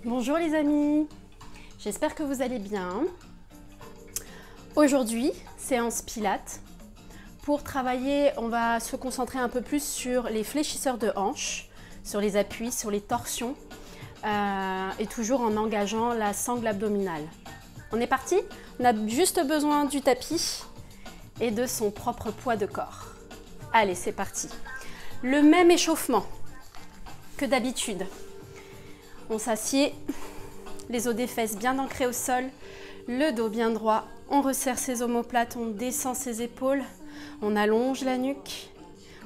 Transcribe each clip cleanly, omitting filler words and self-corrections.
Bonjour les amis, j'espère que vous allez bien. Aujourd'hui, séance pilates. Pour travailler, on va se concentrer un peu plus sur les fléchisseurs de hanches, sur les appuis, sur les torsions et toujours en engageant la sangle abdominale. On est parti? On a juste besoin du tapis et de son propre poids de corps. Allez, c'est parti. Le même échauffement que d'habitude. On s'assied, les os des fesses bien ancrés au sol, le dos bien droit, on resserre ses omoplates, on descend ses épaules, on allonge la nuque,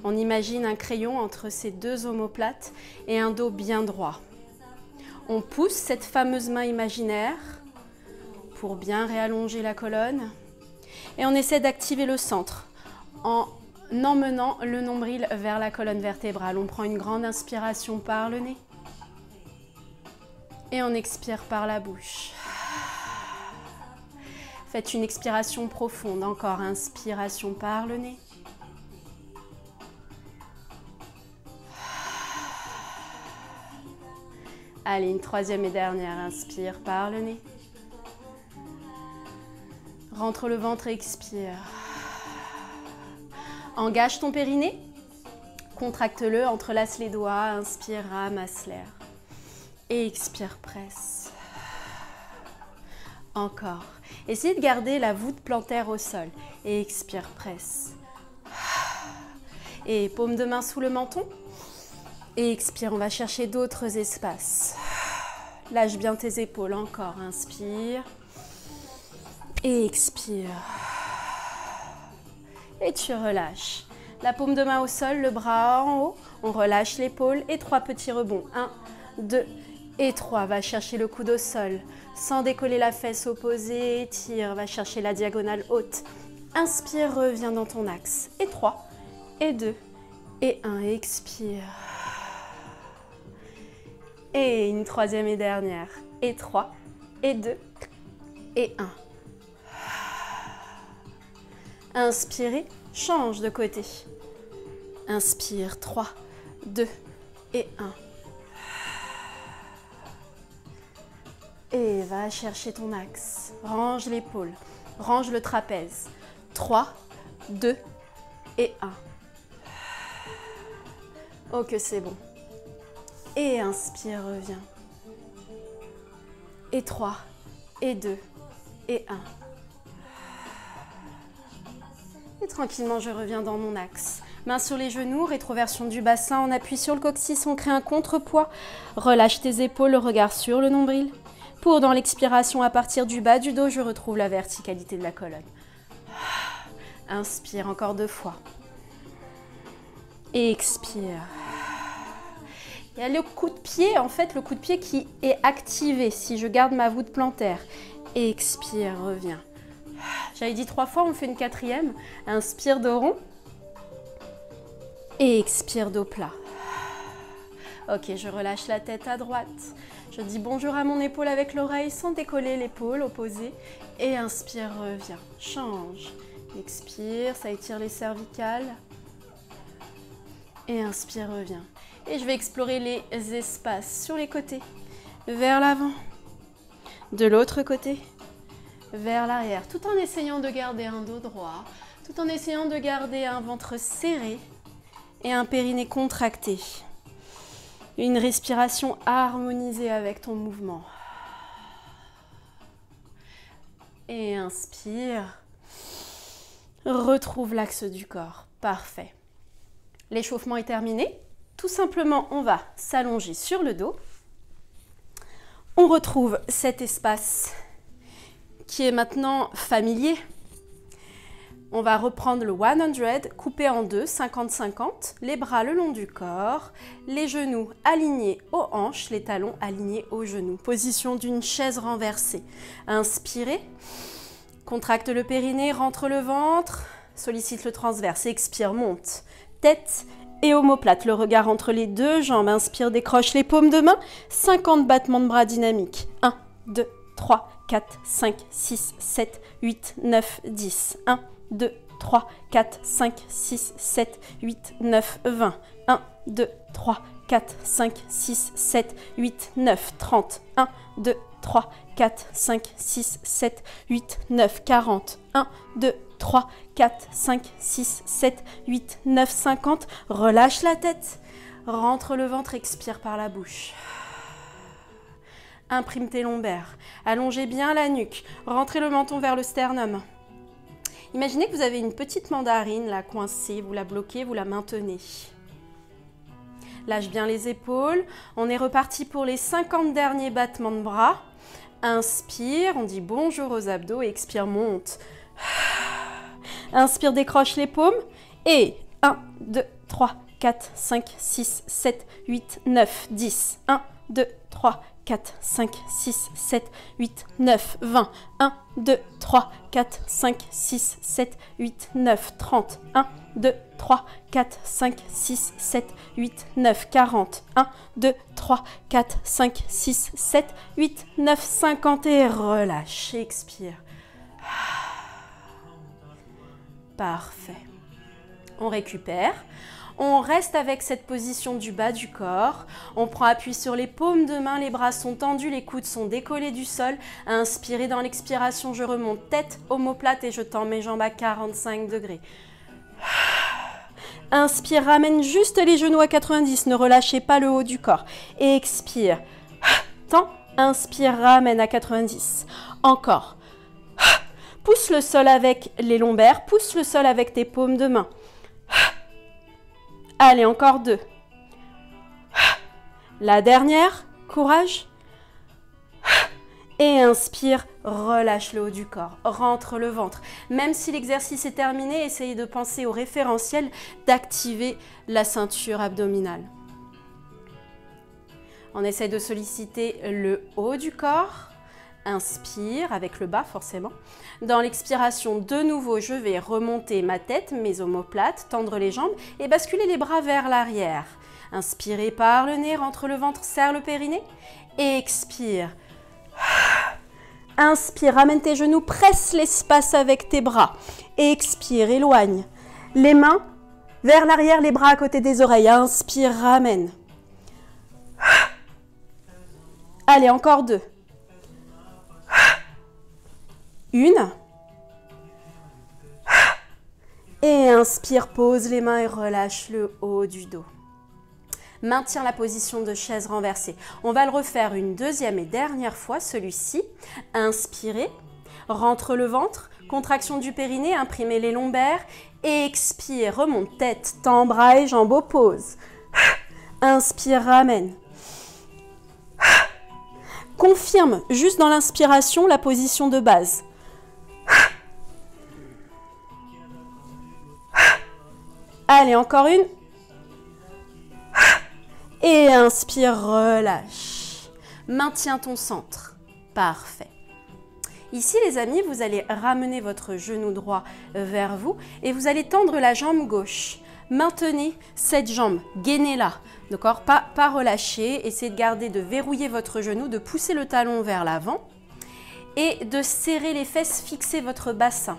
on imagine un crayon entre ces deux omoplates et un dos bien droit. On pousse cette fameuse main imaginaire pour bien réallonger la colonne et on essaie d'activer le centre en emmenant le nombril vers la colonne vertébrale. On prend une grande inspiration par le nez. Et on expire par la bouche. Faites une expiration profonde. Encore, inspiration par le nez. Allez, une troisième et dernière. Inspire par le nez. Rentre le ventre et expire. Engage ton périnée. Contracte-le, entrelace les doigts. Inspire, ramasse l'air. Et expire, presse. Encore. Essayez de garder la voûte plantaire au sol. Et expire, presse. Et paume de main sous le menton. Et expire, on va chercher d'autres espaces. Lâche bien tes épaules. Encore, inspire. Et expire. Et tu relâches. La paume de main au sol, le bras en haut. On relâche l'épaule et 3 petits rebonds. 1, 2 et 3. Va chercher le coude au sol. Sans décoller la fesse opposée, étire. Va chercher la diagonale haute. Inspire, reviens dans ton axe. Et 3, et 2, et 1. Expire. Et une troisième et dernière. Et 3, et 2, et 1. Inspirez, change de côté. Inspire, 3, 2 et 1. Et va chercher ton axe. Range l'épaule, range le trapèze. 3, 2 et 1. Oh que c'est bon. Et inspire, reviens. Et 3, et 2 et 1. Et tranquillement, je reviens dans mon axe. Mains sur les genoux, rétroversion du bassin, on appuie sur le coccyx, on crée un contrepoids. Relâche tes épaules, le regard sur le nombril. Pour, dans l'expiration, à partir du bas du dos, je retrouve la verticalité de la colonne. Inspire encore 2 fois. Et expire. Il y a le coup de pied, en fait, le coup de pied qui est activé si je garde ma voûte plantaire. Et expire, reviens. J'avais dit 3 fois, on fait une 4e. Inspire dos rond. Et expire dos plat. Ok, je relâche la tête à droite. Je dis bonjour à mon épaule avec l'oreille sans décoller l'épaule opposée. Et inspire, reviens. Change. Expire, ça étire les cervicales. Et inspire, reviens. Et je vais explorer les espaces sur les côtés. Vers l'avant. De l'autre côté. Vers l'arrière. Tout en essayant de garder un dos droit. Tout en essayant de garder un ventre serré. Et un périnée contracté. Une respiration harmonisée avec ton mouvement. Et inspire. Retrouve l'axe du corps. Parfait. L'échauffement est terminé. Tout simplement, on va s'allonger sur le dos. On retrouve cet espace qui est maintenant familier. On va reprendre le 100, coupé en deux, 50-50, les bras le long du corps, les genoux alignés aux hanches, les talons alignés aux genoux. Position d'une chaise renversée. Inspirez, contracte le périnée, rentre le ventre, sollicite le transverse, expire, monte. Tête et omoplate, le regard entre les deux jambes. Inspire, décroche les paumes de main, 50 battements de bras dynamiques. 1, 2, 3, 4, 5, 6, 7, 8, 9, 10. 1, 2, 3, 4, 5, 6, 7, 8, 9, 20. 1, 2, 3, 4, 5, 6, 7, 8, 9, 30. 1, 2, 3, 4, 5, 6, 7, 8, 9, 40. 1, 2, 3, 4, 5, 6, 7, 8, 9, 50. Relâche la tête. Rentre le ventre, expire par la bouche. Imprime tes lombaires. Allongez bien la nuque. Rentrez le menton vers le sternum. Imaginez que vous avez une petite mandarine là coincée. Vous la bloquez, vous la maintenez. Lâche bien les épaules. On est reparti pour les 50 derniers battements de bras. Inspire, on dit bonjour aux abdos et expire, monte. Inspire, décroche les paumes. Et 1, 2, 3, 4, 5, 6, 7, 8, 9, 10. 1, 2, 3, 4, 5, 6, 7, 8, 9, 20. 1, 2, 3, 4, 5, 6, 7, 8, 9, 30. 1, 2, 3, 4, 5, 6, 7, 8, 9, 40. 1, 2, 3, 4, 5, 6, 7, 8, 9, 50 et relâche. Expire. Parfait. On récupère. On reste avec cette position du bas du corps. On prend appui sur les paumes de main, les bras sont tendus, les coudes sont décollés du sol. Inspirez dans l'expiration, je remonte tête, omoplate et je tends mes jambes à 45 degrés. Inspire, ramène juste les genoux à 90, ne relâchez pas le haut du corps. Expire, tends, inspire, ramène à 90. Encore. Pousse le sol avec les lombaires, pousse le sol avec tes paumes de main. Allez, encore 2. La dernière, courage. Et inspire, relâche le haut du corps, rentre le ventre. Même si l'exercice est terminé, essayez de penser au référentiel, d'activer la ceinture abdominale. On essaie de solliciter le haut du corps. Inspire, avec le bas forcément. Dans l'expiration, de nouveau, je vais remonter ma tête, mes omoplates, tendre les jambes et basculer les bras vers l'arrière. Inspirez par le nez, rentre le ventre, serre le périnée. Expire. Inspire, ramène tes genoux, presse l'espace avec tes bras. Expire, éloigne. Les mains vers l'arrière, les bras à côté des oreilles. Inspire, ramène. Allez, encore 2. 1. Et inspire, pose les mains et relâche le haut du dos. Maintiens la position de chaise renversée. On va le refaire une deuxième et dernière fois, celui-ci. Inspirez, rentre le ventre, contraction du périnée, imprimez les lombaires. Expire, remonte tête, tends bras et jambes, oppose. Inspire, ramène. Confirme juste dans l'inspiration la position de base. Allez, encore une. Et inspire, relâche. Maintiens ton centre. Parfait. Ici, les amis, vous allez ramener votre genou droit vers vous et vous allez tendre la jambe gauche. Maintenez cette jambe, gainez-la, d'accord? Pas relâcher, essayez de garder, de verrouiller votre genou, de pousser le talon vers l'avant et de serrer les fesses, fixer votre bassin.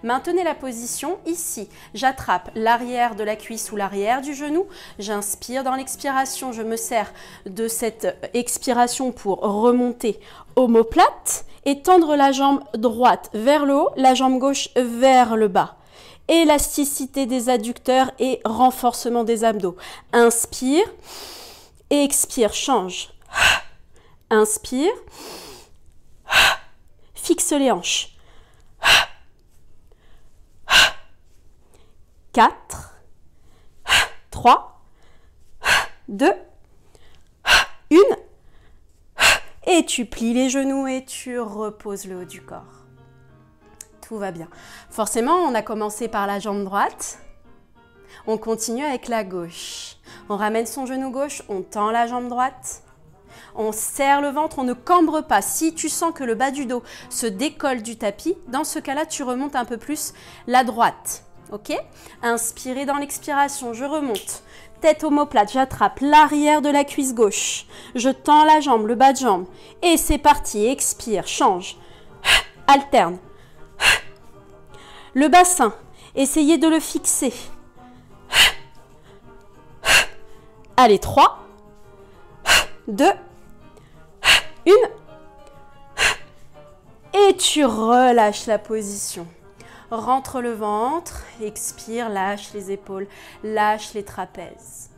Maintenez la position ici. J'attrape l'arrière de la cuisse ou l'arrière du genou. J'inspire dans l'expiration. Je me sers de cette expiration pour remonter omoplate et tendre la jambe droite vers le haut, la jambe gauche vers le bas. Élasticité des adducteurs et renforcement des abdos. Inspire et expire. Change. Inspire. Fixe les hanches. 4, 3, 2, 1. Et tu plies les genoux et tu reposes le haut du corps. Tout va bien. Forcément, on a commencé par la jambe droite. On continue avec la gauche. On ramène son genou gauche, on tend la jambe droite. On serre le ventre, on ne cambre pas. Si tu sens que le bas du dos se décolle du tapis, dans ce cas-là, tu remontes un peu plus la droite. Ok? Inspirez dans l'expiration, je remonte. Tête omoplate, j'attrape l'arrière de la cuisse gauche. Je tends la jambe, le bas de jambe. Et c'est parti, expire, change. Alterne. Le bassin, essayez de le fixer. Allez, 3, 2, 1. Et tu relâches la position. Rentre le ventre, expire, lâche les épaules, lâche les trapèzes.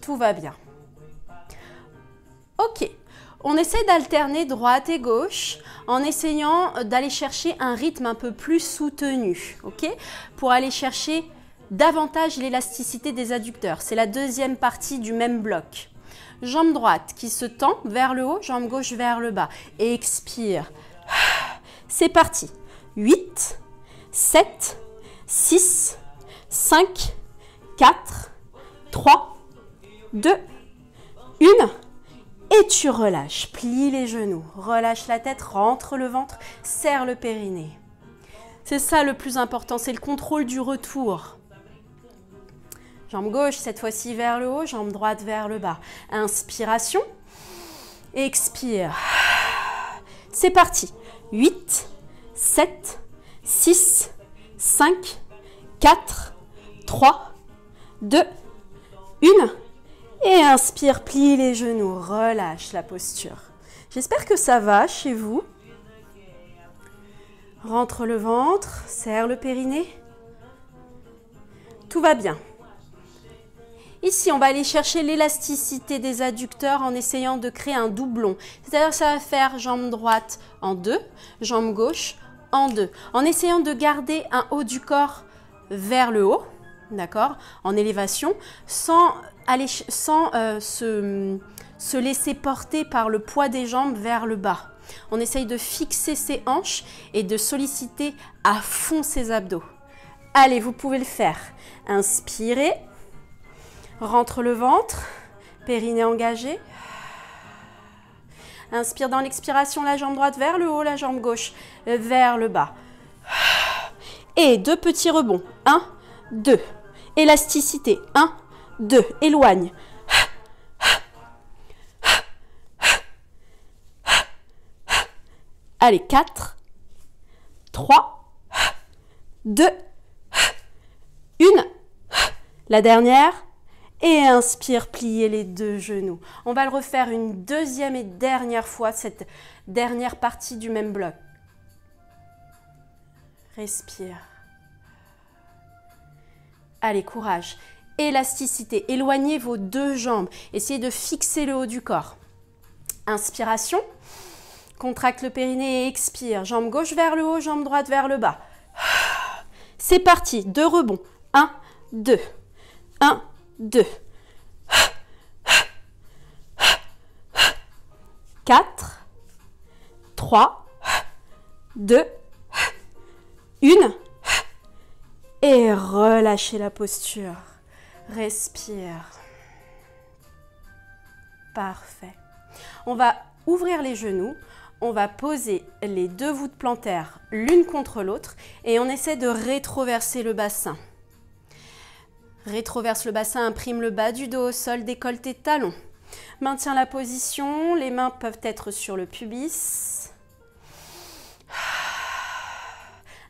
Tout va bien. Ok, on essaie d'alterner droite et gauche en essayant d'aller chercher un rythme un peu plus soutenu, ok, pour aller chercher davantage l'élasticité des adducteurs. C'est la deuxième partie du même bloc. Jambe droite qui se tend vers le haut, jambe gauche vers le bas. Et expire. C'est parti. 8, 7, 6, 5, 4, 3, 2, 1. Et tu relâches. Plie les genoux. Relâche la tête, rentre le ventre, serre le périnée. C'est ça le plus important, c'est le contrôle du retour. Jambe gauche, cette fois-ci vers le haut, jambe droite vers le bas. Inspiration. Expire. C'est parti. 8, 7, 6, 5, 4, 3, 2, 1. Et inspire, plie les genoux, relâche la posture. J'espère que ça va chez vous. Rentre le ventre, serre le périnée. Tout va bien. Ici, on va aller chercher l'élasticité des adducteurs en essayant de créer un doublon. C'est-à-dire que ça va faire jambe droite en 2, jambe gauche en 2. En essayant de garder un haut du corps vers le haut, d'accord, en élévation, sans se laisser porter par le poids des jambes vers le bas. On essaye de fixer ses hanches et de solliciter à fond ses abdos. Allez, vous pouvez le faire. Inspirez. Rentre le ventre, périnée engagé. Inspire dans l'expiration, la jambe droite vers le haut, la jambe gauche vers le bas. Et 2 petits rebonds. 1, 2. Élasticité. 1, 2. Éloigne. Allez, 4, 3, 2, 1. La dernière. Et inspire, pliez les 2 genoux. On va le refaire une deuxième et dernière fois, cette dernière partie du même bloc. Respire. Allez, courage. Élasticité. Éloignez vos 2 jambes. Essayez de fixer le haut du corps. Inspiration. Contracte le périnée et expire. Jambe gauche vers le haut, jambe droite vers le bas. C'est parti. 2 rebonds. 1, 2. 1, 2. 4, 3, 2, 1. Et relâchez la posture. Respire. Parfait. On va ouvrir les genoux. On va poser les 2 voûtes plantaires l'une contre l'autre et on essaie de rétroverser le bassin. Rétroverse le bassin, imprime le bas du dos au sol, décolleté de talons. Maintiens la position, les mains peuvent être sur le pubis.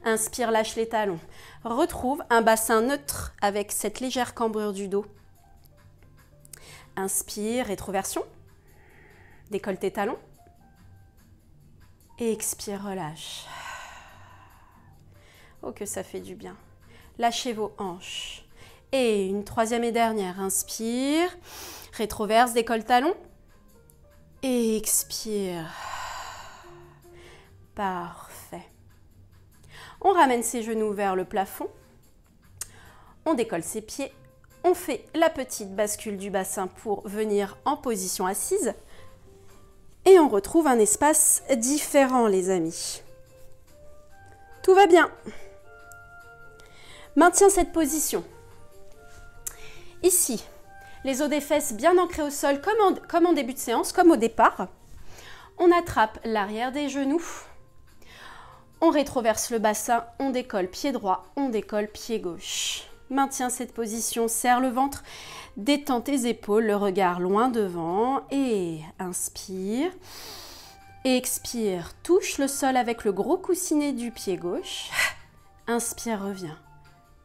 Inspire, lâche les talons. Retrouve un bassin neutre avec cette légère cambrure du dos. Inspire, rétroversion. Décolleté talons. Et expire, relâche. Oh, que ça fait du bien. Lâchez vos hanches. Et une troisième et dernière. Inspire, rétroverse, décolle talon. Et expire. Parfait. On ramène ses genoux vers le plafond. On décolle ses pieds. On fait la petite bascule du bassin pour venir en position assise. Et on retrouve un espace différent, les amis. Tout va bien. Maintiens cette position. Ici, les os des fesses bien ancrés au sol, comme en début de séance, comme au départ. On attrape l'arrière des genoux. On rétroverse le bassin, on décolle pied droit, on décolle pied gauche. Maintiens cette position, serre le ventre, détends tes épaules, le regard loin devant et inspire. Expire, touche le sol avec le gros coussinet du pied gauche. Inspire, reviens.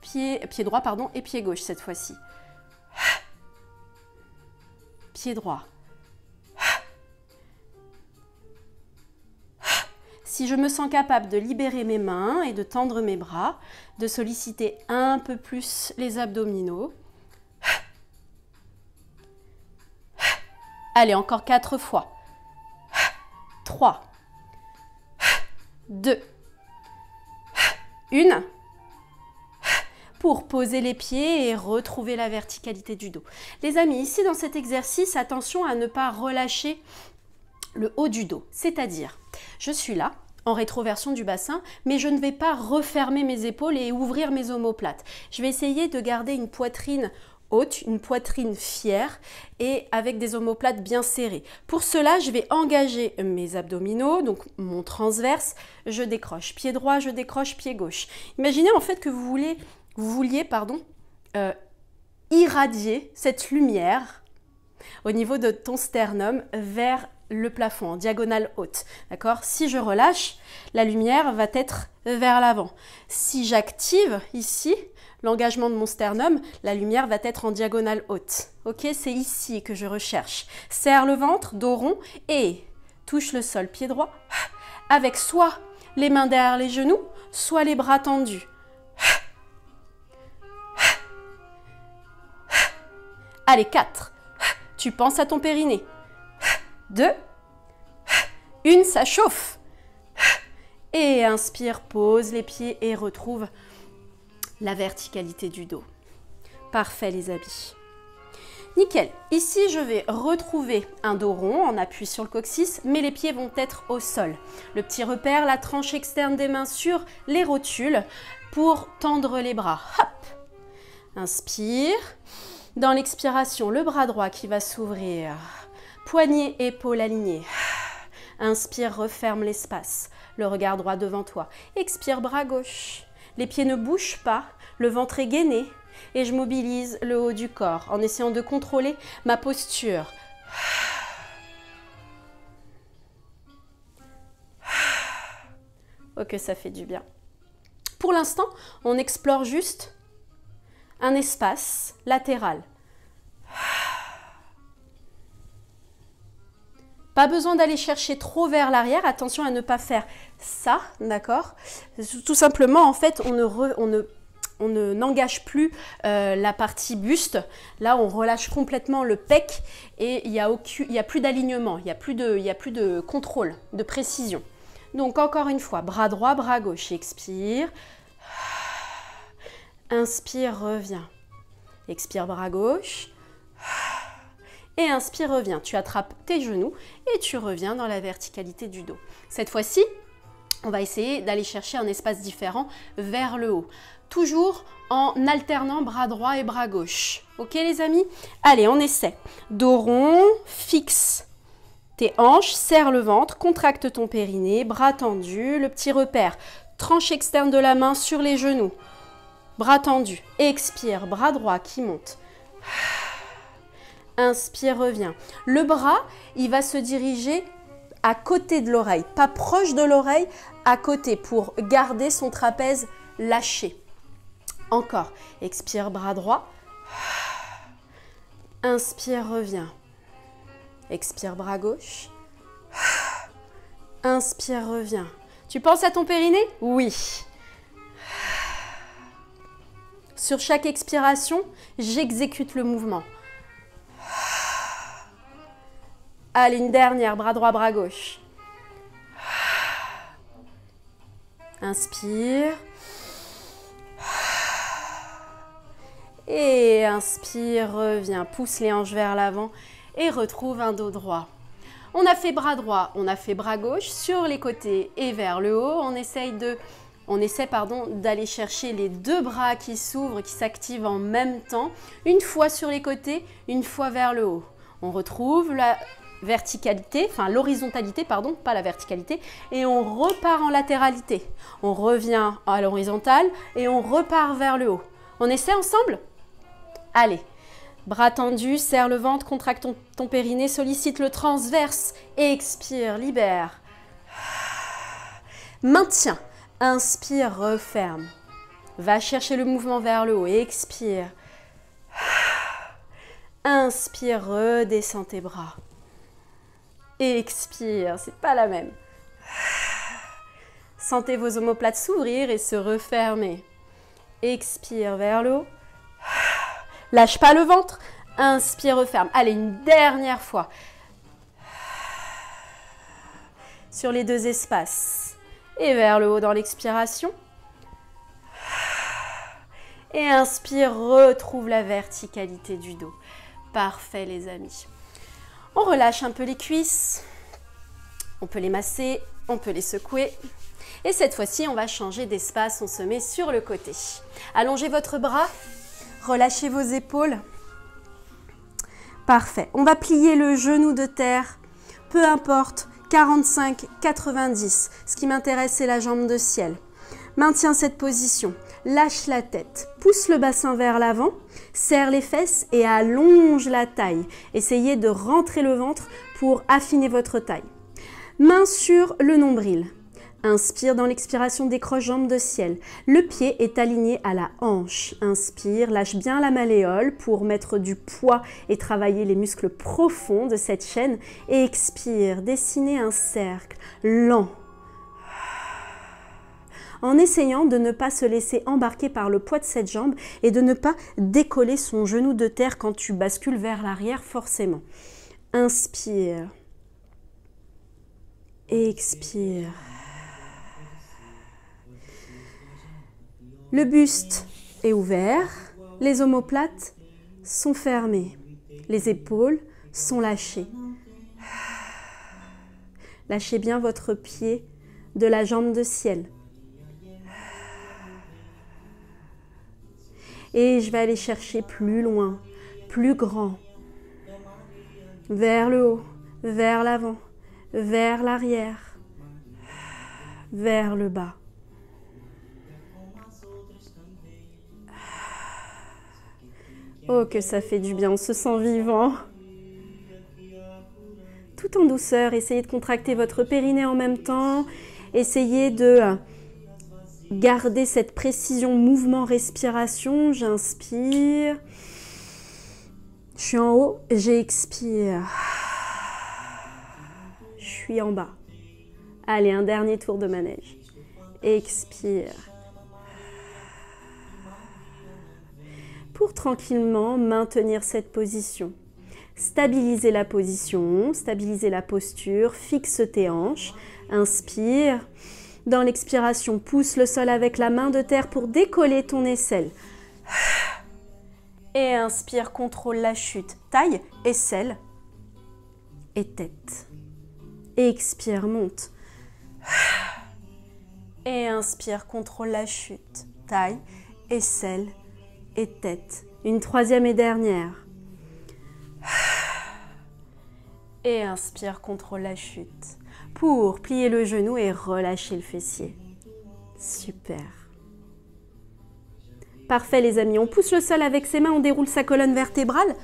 Pied droit, pardon, et pied gauche cette fois-ci. Pied droit. Si je me sens capable de libérer mes mains et de tendre mes bras, de solliciter un peu plus les abdominaux. Allez, encore 4 fois. 3, 2, 1. Pour poser les pieds et retrouver la verticalité du dos. Les amis, ici dans cet exercice, attention à ne pas relâcher le haut du dos. C'est-à-dire, je suis là, en rétroversion du bassin, mais je ne vais pas refermer mes épaules et ouvrir mes omoplates. Je vais essayer de garder une poitrine haute, une poitrine fière et avec des omoplates bien serrées. Pour cela, je vais engager mes abdominaux, donc mon transverse, je décroche pied droit, je décroche pied gauche. Imaginez en fait que vous vouliez irradier cette lumière au niveau de ton sternum vers le plafond en diagonale haute. D'accord? Si je relâche, la lumière va être vers l'avant. Si j'active ici l'engagement de mon sternum, la lumière va être en diagonale haute. Ok? C'est ici que je recherche. Serre le ventre, dos rond et touche le sol, pied droit, avec soit les mains derrière les genoux, soit les bras tendus. Allez, 4. Tu penses à ton périnée. 2, 1, ça chauffe. Et inspire, pose les pieds et retrouve la verticalité du dos. Parfait les amis. Nickel. Ici, je vais retrouver un dos rond en appui sur le coccyx, mais les pieds vont être au sol. Le petit repère, la tranche externe des mains sur les rotules pour tendre les bras. Hop. Inspire. Dans l'expiration, le bras droit qui va s'ouvrir. Poignet, épaules alignées. Inspire, referme l'espace. Le regard droit devant toi. Expire, bras gauche. Les pieds ne bougent pas. Le ventre est gainé. Et je mobilise le haut du corps en essayant de contrôler ma posture. Ok, ça fait du bien. Pour l'instant, on explore juste un espace latéral. Pas besoin d'aller chercher trop vers l'arrière. Attention à ne pas faire ça, d'accord? Tout simplement, en fait, on n'engage plus la partie buste. Là, on relâche complètement le pec et il y a plus d'alignement, il y a plus de contrôle, de précision. Donc, encore une fois, bras droit, bras gauche. Expire. Inspire, reviens. Expire, bras gauche. Et inspire, reviens. Tu attrapes tes genoux et tu reviens dans la verticalité du dos. Cette fois-ci, on va essayer d'aller chercher un espace différent vers le haut. Toujours en alternant bras droit et bras gauche. Ok les amis? Allez, on essaie. Dos rond, fixe tes hanches, serre le ventre, contracte ton périnée, bras tendus, le petit repère. Tranche externe de la main sur les genoux. Bras tendus. Expire, bras droit qui monte. Inspire, reviens. Le bras, il va se diriger à côté de l'oreille, pas proche de l'oreille, à côté pour garder son trapèze lâché. Encore. Expire, bras droit. Inspire, reviens. Expire, bras gauche. Inspire, reviens. Tu penses à ton périnée? Oui. Sur chaque expiration, j'exécute le mouvement. Allez, une dernière, bras droit, bras gauche. Inspire. Et inspire, reviens, pousse les hanches vers l'avant et retrouve un dos droit. On a fait bras droit, on a fait bras gauche sur les côtés et vers le haut. On essaie d'aller chercher les deux bras qui s'ouvrent, qui s'activent en même temps. Une fois sur les côtés, une fois vers le haut. On retrouve la verticalité, enfin l'horizontalité, pardon, pas la verticalité, et on repart en latéralité. On revient à l'horizontale et on repart vers le haut. On essaie ensemble? Allez, bras tendus, serre le ventre, contracte ton périnée, sollicite le transverse, expire, libère. Maintiens, inspire, referme. Va chercher le mouvement vers le haut, expire. Inspire, redescends tes bras. Expire, c'est pas la même. Sentez vos omoplates s'ouvrir et se refermer. Expire vers le haut. Lâche pas le ventre. Inspire, referme. Allez, une dernière fois. Sur les deux espaces. Et vers le haut dans l'expiration. Et inspire, retrouve la verticalité du dos. Parfait les amis. On relâche un peu les cuisses. On peut les masser, on peut les secouer. Et cette fois-ci, on va changer d'espace. On se met sur le côté. Allongez votre bras. Relâchez vos épaules. Parfait. On va plier le genou de terre. Peu importe, 45, 90. Ce qui m'intéresse, c'est la jambe de ciel. Maintiens cette position. Lâche la tête. Pousse le bassin vers l'avant. Serre les fesses et allonge la taille. Essayez de rentrer le ventre pour affiner votre taille. Main sur le nombril. Inspire dans l'expiration, décroche jambe de ciel. Le pied est aligné à la hanche. Inspire, lâche bien la malléole pour mettre du poids et travailler les muscles profonds de cette chaîne. Et expire, dessinez un cercle lent. En essayant de ne pas se laisser embarquer par le poids de cette jambe et de ne pas décoller son genou de terre quand tu bascules vers l'arrière forcément. Inspire. Expire. Le buste est ouvert, les omoplates sont fermées, les épaules sont lâchées. Lâchez bien votre pied de la jambe de ciel. Et je vais aller chercher plus loin, plus grand, vers le haut, vers l'avant, vers l'arrière, vers le bas. Oh, que ça fait du bien, on se sent vivant. Tout en douceur, essayez de contracter votre périnée en même temps. Essayez de garder cette précision mouvement-respiration. J'inspire. Je suis en haut, j'expire. Je suis en bas. Allez, un dernier tour de manège. Expire. Pour tranquillement maintenir cette position. Stabilisez la position, stabilisez la posture, fixe tes hanches. Inspire. Dans l'expiration, pousse le sol avec la main de terre pour décoller ton aisselle. Et inspire, contrôle la chute. Taille, aisselle et tête. Expire, monte. Et inspire, contrôle la chute. Taille, aisselle et tête. Une troisième et dernière. Et inspire, contrôle la chute. Pour plier le genou et relâcher le fessier. Super. Parfait les amis. On pousse le sol avec ses mains, on déroule sa colonne vertébrale.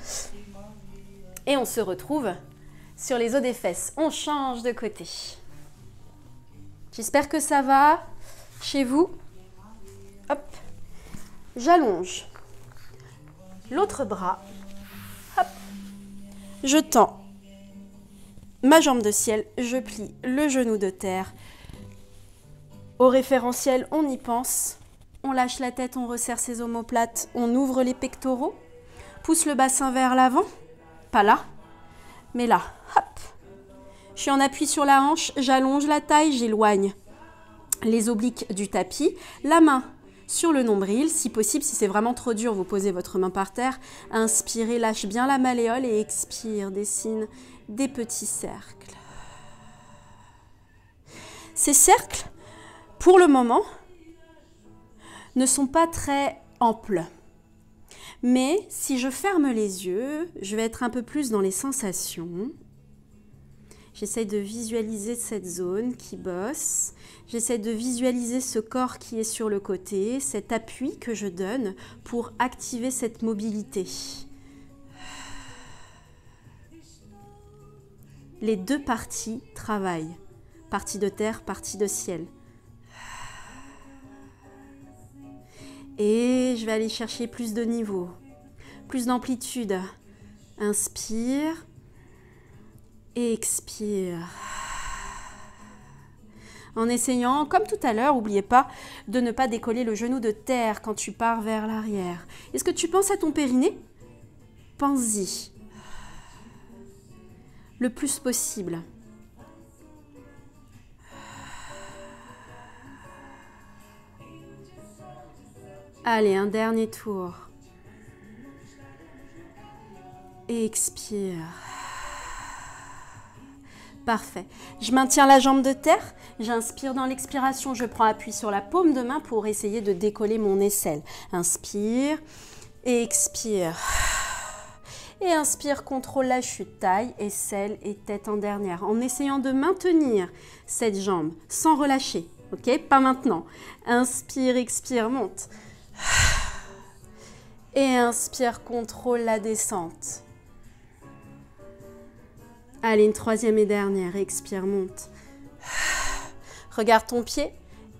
Et on se retrouve sur les os des fesses. On change de côté. J'espère que ça va chez vous. Hop. J'allonge l'autre bras. Hop. Je tends ma jambe de ciel. Je plie le genou de terre. Au référentiel, on y pense. On lâche la tête, on resserre ses omoplates. On ouvre les pectoraux. Pousse le bassin vers l'avant. Pas là, mais là. Hop. Je suis en appui sur la hanche. J'allonge la taille, j'éloigne les obliques du tapis. La main sur le nombril, si possible, si c'est vraiment trop dur, vous posez votre main par terre. Inspirez, lâche bien la malléole et expire, dessine des petits cercles. Ces cercles, pour le moment, ne sont pas très amples. Mais si je ferme les yeux, je vais être un peu plus dans les sensations. J'essaie de visualiser cette zone qui bosse. J'essaie de visualiser ce corps qui est sur le côté, cet appui que je donne pour activer cette mobilité. Les deux parties travaillent. Partie de terre, partie de ciel. Et je vais aller chercher plus de niveau, plus d'amplitude. Inspire. Et expire. En essayant, comme tout à l'heure, n'oubliez pas de ne pas décoller le genou de terre quand tu pars vers l'arrière. Est-ce que tu penses à ton périnée? Pense-y. Le plus possible. Allez, un dernier tour. Et expire. Parfait. Je maintiens la jambe de terre. J'inspire dans l'expiration. Je prends appui sur la paume de main pour essayer de décoller mon aisselle. Inspire et expire. Et inspire, contrôle la chute, taille, aisselle et tête en dernière. En essayant de maintenir cette jambe sans relâcher. Ok? Pas maintenant. Inspire, expire, monte. Et inspire, contrôle la descente. Allez, une troisième et dernière. Expire, monte. Regarde ton pied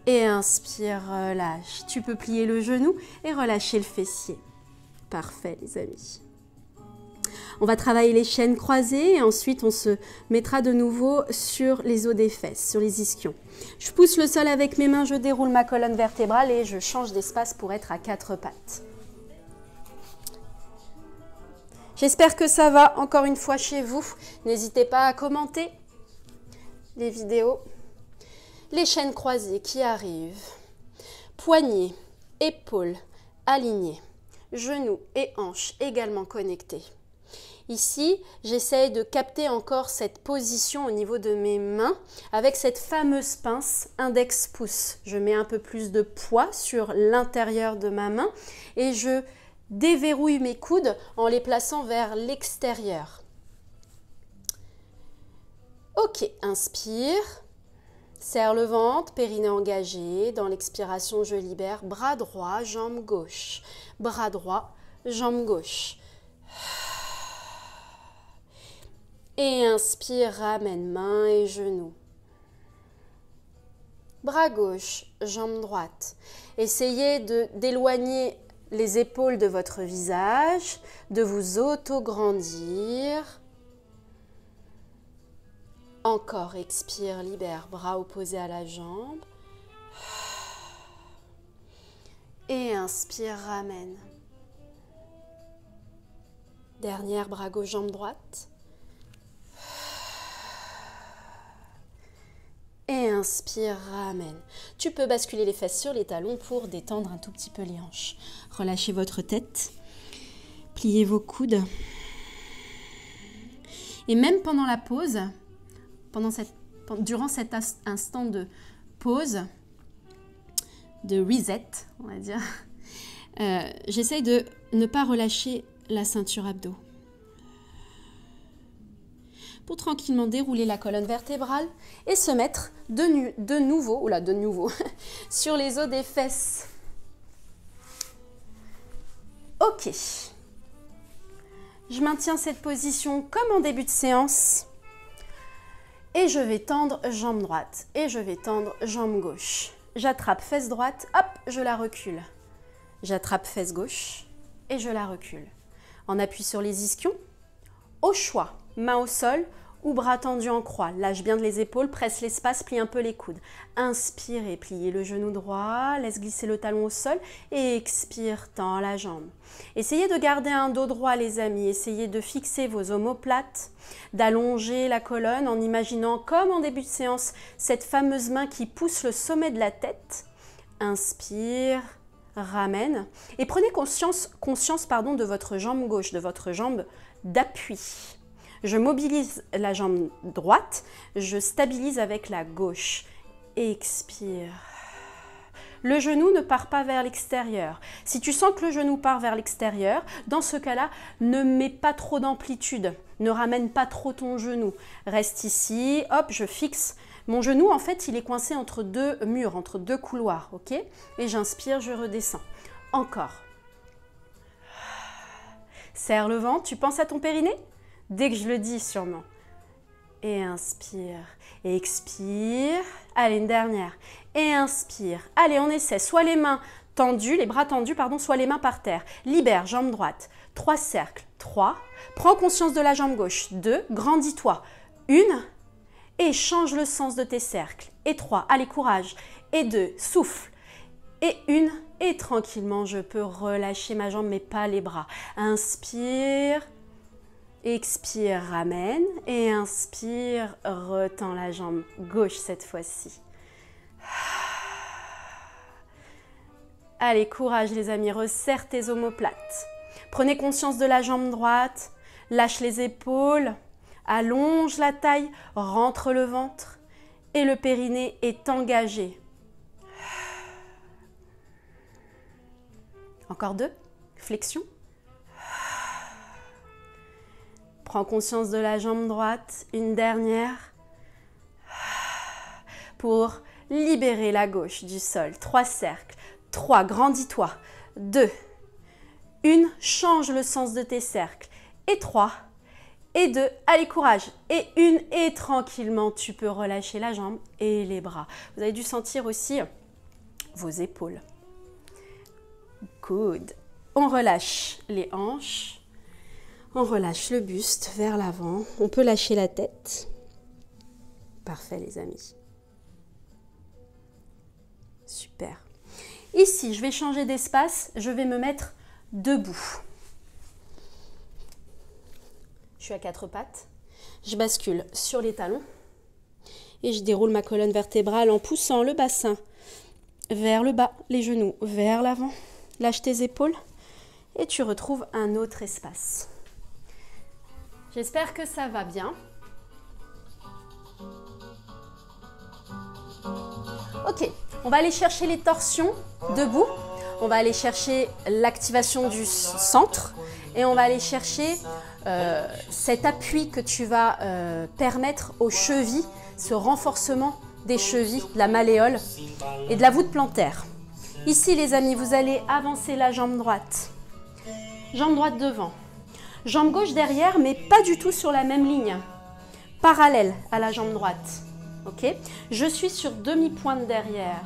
et inspire, relâche. Tu peux plier le genou et relâcher le fessier. Parfait, les amis. On va travailler les chaînes croisées et ensuite on se mettra de nouveau sur les os des fesses, sur les ischions. Je pousse le sol avec mes mains, je déroule ma colonne vertébrale et je change d'espace pour être à 4 pattes. J'espère que ça va encore une fois chez vous. N'hésitez pas à commenter les vidéos. Les chaînes croisées qui arrivent. Poignets, épaules alignées. Genoux et hanches également connectés. Ici, j'essaye de capter encore cette position au niveau de mes mains avec cette fameuse pince index-pouce. Je mets un peu plus de poids sur l'intérieur de ma main et je déverrouille mes coudes en les plaçant vers l'extérieur. Ok, inspire, serre le ventre, périnée engagé. Dans l'expiration, je libère bras droit, jambe gauche. Bras droit, jambe gauche. Et inspire, ramène main et genoux. Bras gauche, jambe droite. Essayez d'éloigner les épaules de votre visage, de vous auto-grandir. Encore, expire, libère, bras opposés à la jambe. Et inspire, ramène. Dernière, bras gauche, jambe droite. Et inspire, ramène. Tu peux basculer les fesses sur les talons pour détendre un tout petit peu les hanches. Relâchez votre tête. Pliez vos coudes. Et même pendant la pause, durant cet instant de pause, de reset, on va dire, j'essaye de ne pas relâcher la ceinture abdos. Pour tranquillement dérouler la colonne vertébrale et se mettre de nouveau sur les os des fesses. Ok. Je maintiens cette position comme en début de séance. Et je vais tendre jambe droite et je vais tendre jambe gauche. J'attrape fesse droite, hop, je la recule. J'attrape fesse gauche et je la recule. En appui sur les ischions, au choix. Main au sol ou bras tendus en croix. Lâche bien les épaules, presse l'espace, plie un peu les coudes. Inspirez, pliez le genou droit, laisse glisser le talon au sol et expire, tends la jambe. Essayez de garder un dos droit les amis, essayez de fixer vos omoplates, d'allonger la colonne en imaginant comme en début de séance cette fameuse main qui pousse le sommet de la tête. Inspire, ramène et prenez conscience de votre jambe gauche, de votre jambe d'appui. Je mobilise la jambe droite, je stabilise avec la gauche. Expire. Le genou ne part pas vers l'extérieur. Si tu sens que le genou part vers l'extérieur, dans ce cas-là, ne mets pas trop d'amplitude. Ne ramène pas trop ton genou. Reste ici, hop, je fixe. Mon genou, en fait, il est coincé entre deux murs, entre deux couloirs, ok? Et j'inspire, je redescends. Encore. Serre le ventre, tu penses à ton périnée? Dès que je le dis, sûrement. Et inspire. Et expire. Allez, une dernière. Et inspire. Allez, on essaie. Soit les mains tendues, les bras tendus, pardon, soit les mains par terre. Libère, jambe droite. 3 cercles. 3. Prends conscience de la jambe gauche. 2. Grandis-toi. 1. Et change le sens de tes cercles. Et 3. Allez, courage. Et 2. Souffle. Et 1. Et tranquillement, je peux relâcher ma jambe, mais pas les bras. Inspire. Expire, ramène. Et inspire, retends la jambe gauche cette fois-ci. Allez, courage les amis, resserre tes omoplates. Prenez conscience de la jambe droite, lâche les épaules, allonge la taille, rentre le ventre et le périnée est engagé. Encore 2, flexion. Prends conscience de la jambe droite, une dernière pour libérer la gauche du sol. 3 cercles. 3, grandis-toi. 2, 1, change le sens de tes cercles. Et 3, et 2, allez, courage. Et 1, et tranquillement, tu peux relâcher la jambe et les bras. Vous avez dû sentir aussi vos épaules. Good. On relâche les hanches. On relâche le buste vers l'avant. On peut lâcher la tête. Parfait, les amis. Super. Ici, je vais changer d'espace, je vais me mettre debout. Je suis à 4 pattes. Je bascule sur les talons et je déroule ma colonne vertébrale en poussant le bassin vers le bas, les genoux vers l'avant. Lâche tes épaules et tu retrouves un autre espace. J'espère que ça va bien. Ok, on va aller chercher les torsions debout. On va aller chercher l'activation du centre et on va aller chercher cet appui que tu vas permettre aux chevilles, ce renforcement des chevilles, de la malléole et de la voûte plantaire. Ici les amis, vous allez avancer la jambe droite devant, jambe gauche derrière mais pas du tout sur la même ligne, parallèle à la jambe droite. Ok, je suis sur demi-pointe derrière.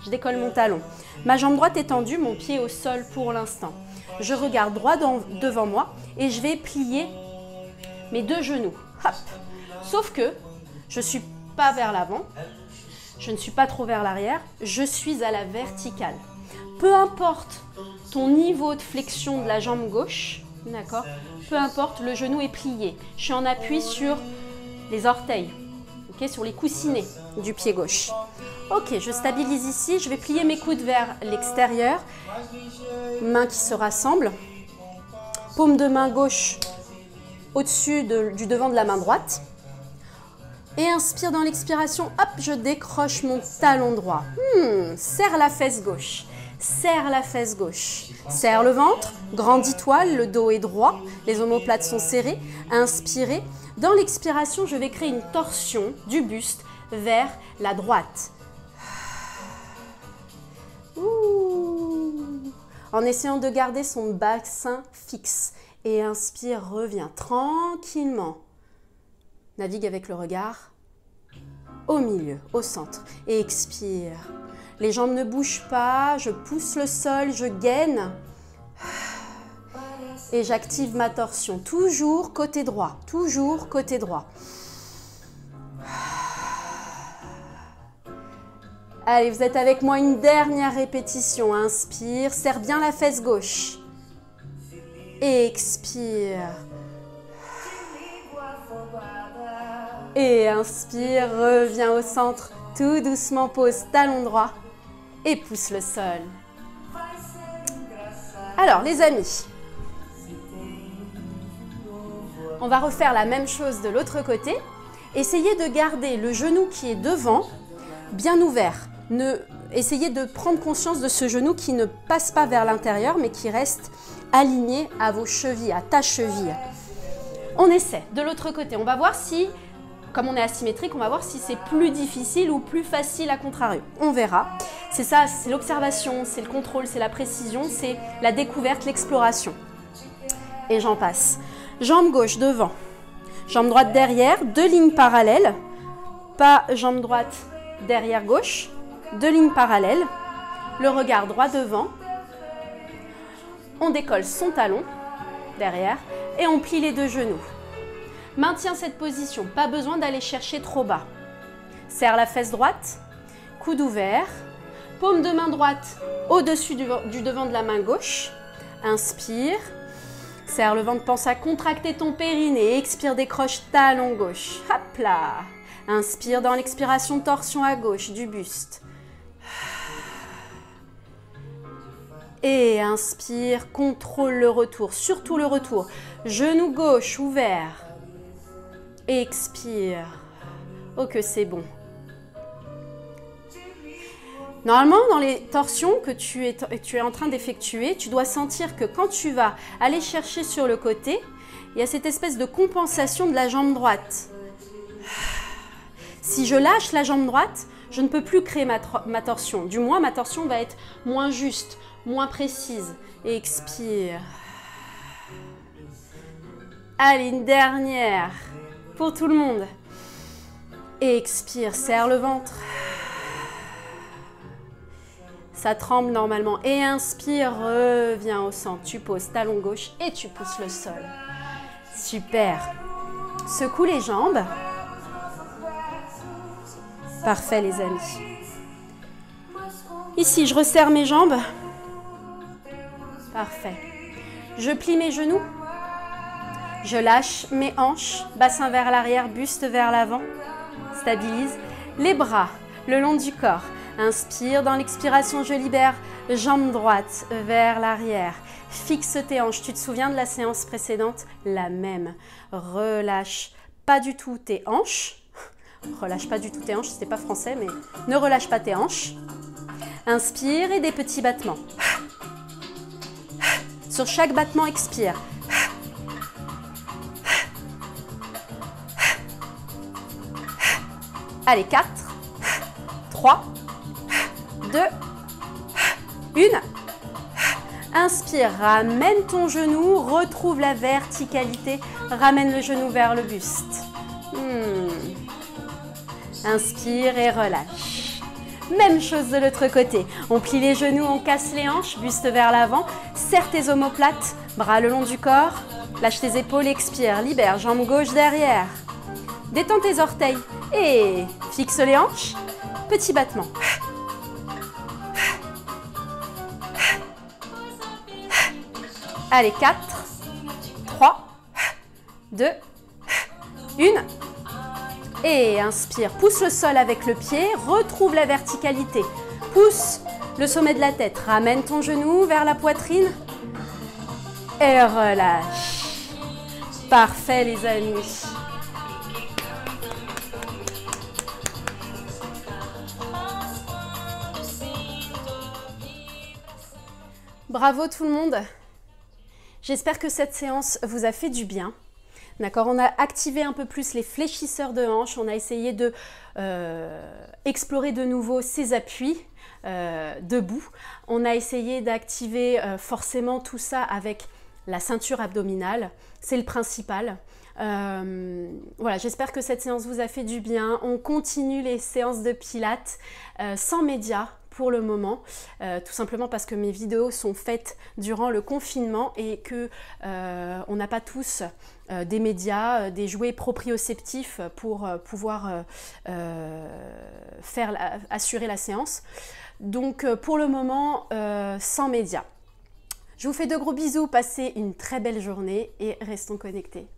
Je décolle mon talon. Ma jambe droite est tendue, mon pied au sol pour l'instant. Je regarde droit devant moi et je vais plier mes 2 genoux. Hop. Sauf que je ne suis pas vers l'avant, je ne suis pas trop vers l'arrière, je suis à la verticale. Peu importe ton niveau de flexion de la jambe gauche, d'accord, peu importe, le genou est plié. Je suis en appui sur les orteils. Okay, sur les coussinets du pied gauche. Ok, je stabilise ici, je vais plier mes coudes vers l'extérieur, mains qui se rassemblent, paume de main gauche au-dessus du devant de la main droite. Et inspire dans l'expiration, hop, je décroche mon talon droit. Serre la fesse gauche, serre la fesse gauche. Serre le ventre, grandis-toi, le dos est droit, les omoplates sont serrées. Inspirez. Dans l'expiration, je vais créer une torsion du buste vers la droite. Ouh. En essayant de garder son bassin fixe. Et inspire, reviens tranquillement. Navigue avec le regard au milieu, au centre. Et expire. Les jambes ne bougent pas, je pousse le sol, je gaine. Et j'active ma torsion, toujours côté droit, toujours côté droit. Allez, vous êtes avec moi, une dernière répétition. Inspire, serre bien la fesse gauche. Expire. Et inspire, reviens au centre, tout doucement, pose talon droit et pousse le sol. Alors, les amis, on va refaire la même chose de l'autre côté. Essayez de garder le genou qui est devant bien ouvert. Essayez de prendre conscience de ce genou qui ne passe pas vers l'intérieur, mais qui reste aligné à vos chevilles, à ta cheville. On essaie de l'autre côté. On va voir si, comme on est asymétrique, on va voir si c'est plus difficile ou plus facile à contrario. On verra. C'est ça, c'est l'observation, c'est le contrôle, c'est la précision, c'est la découverte, l'exploration. Et j'en passe. Jambe gauche devant, jambe droite derrière, 2 lignes parallèles. Pas jambe droite derrière gauche, 2 lignes parallèles. Le regard droit devant. On décolle son talon derrière et on plie les deux genoux. Maintiens cette position, pas besoin d'aller chercher trop bas. Serre la fesse droite, coude ouvert, paume de main droite au-dessus du devant de la main gauche. Inspire, serre le ventre, pense à contracter ton périnée. Expire, décroche talon gauche. Hop là. Inspire dans l'expiration, torsion à gauche du buste. Et inspire, contrôle le retour, surtout le retour. Genou gauche ouvert. Expire. Oh que c'est bon. Normalement, dans les torsions que tu es en train d'effectuer, tu dois sentir que quand tu vas aller chercher sur le côté, il y a cette espèce de compensation de la jambe droite. Si je lâche la jambe droite, je ne peux plus créer ma torsion. Du moins, ma torsion va être moins juste, moins précise. Expire. Allez, une dernière pour tout le monde. Expire, serre le ventre. Ça tremble normalement. Et inspire, reviens au centre. Tu poses talon gauche et tu pousses le sol. Super. Secoue les jambes. Parfait les amis. Ici, je resserre mes jambes. Parfait. Je plie mes genoux. Je lâche mes hanches. Bassin vers l'arrière, buste vers l'avant. Stabilise. Les bras le long du corps. Inspire, dans l'expiration, je libère, jambe droite vers l'arrière. Fixe tes hanches, tu te souviens de la séance précédente? La même. Relâche pas du tout tes hanches. Relâche pas du tout tes hanches, c'était pas français, mais ne relâche pas tes hanches. Inspire et des petits battements. Sur chaque battement, expire. Allez, 4, 3, 2, 1. Inspire, ramène ton genou, retrouve la verticalité, ramène le genou vers le buste. Inspire et relâche. Même chose de l'autre côté. On plie les genoux, on casse les hanches, buste vers l'avant. Serre tes omoplates, bras le long du corps. Lâche tes épaules, expire, libère, jambe gauche derrière. Détends tes orteils et fixe les hanches. Petit battement. Allez, 4, 3, 2, 1. Et inspire, pousse le sol avec le pied, retrouve la verticalité. Pousse le sommet de la tête, ramène ton genou vers la poitrine et relâche. Parfait les amis. Bravo tout le monde. J'espère que cette séance vous a fait du bien. D'accord, on a activé un peu plus les fléchisseurs de hanches, on a essayé de explorer de nouveau ces appuis debout. On a essayé d'activer forcément tout ça avec la ceinture abdominale, c'est le principal. Voilà, j'espère que cette séance vous a fait du bien. On continue les séances de pilates sans médias pour le moment, tout simplement parce que mes vidéos sont faites durant le confinement et que on n'a pas tous des médias, des jouets proprioceptifs pour pouvoir assurer la séance. Donc pour le moment, sans médias. Je vous fais de gros bisous, passez une très belle journée et restons connectés.